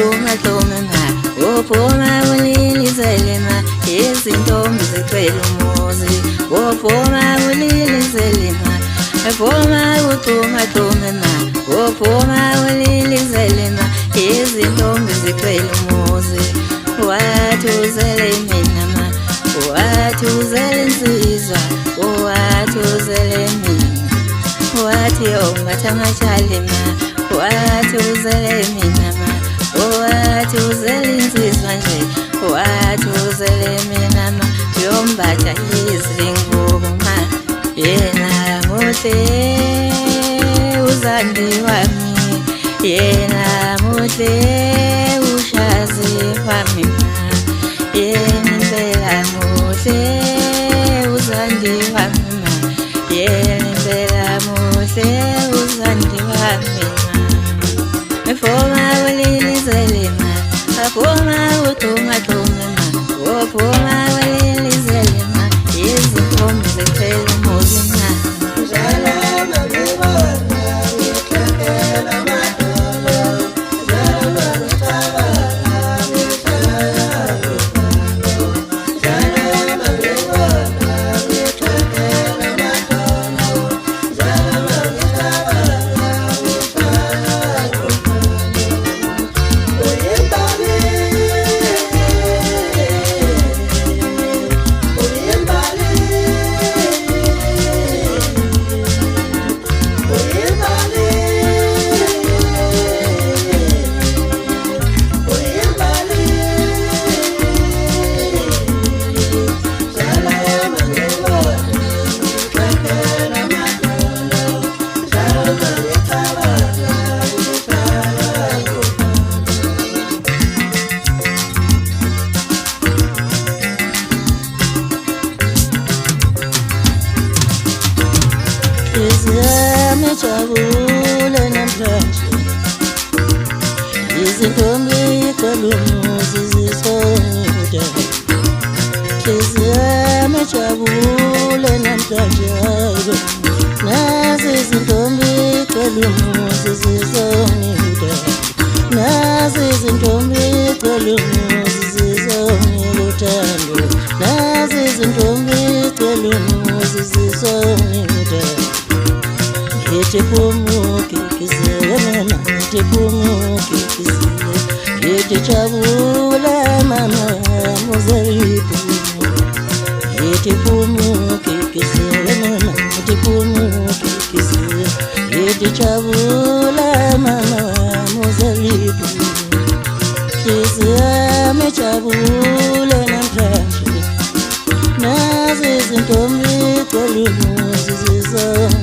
uxhuma xhuma ma uphuma ulilizele ma izintombi zicela umuzi uphuma ulilizele ma uphuma uxhuma xhuma ma uphuma ulilizele ma izintombi zicela umuzi wathi uzele mina ma wathi uzele insizwa wathi uzele mina wathi ongathamashali ma wathi uzele mina ma wathi uzele insizwa nje wathi uzele mina ma yombatha izingubo ma yena muhle uzandi wami yena muhle ushazi wami ma yena impela muhle uzandi wami ma yena impela muhle uzandi wami ma ephuma ulilizele ma aphuma uxhuma xhuma ma uphuma ulilizele ma izintombi zicela umuzi ma Jabule namhlanje izintombi kalumuzi zisonke Kezame jabule namhlanje nazi izintombi kalumuzi zisonke nazi izintombi kalumuzi zisonke uthando nazi izintombi kalumuzi zisonke Yetipumuki kizemena, yetipumuki kizemena, yetichabula mama muzalipu. Yetipumuki kizemena, yetipumuki kizemena, yetichabula mama muzalipu. Kizeme chabula namhlanje, nazi izintombi kalumuzi zisonke.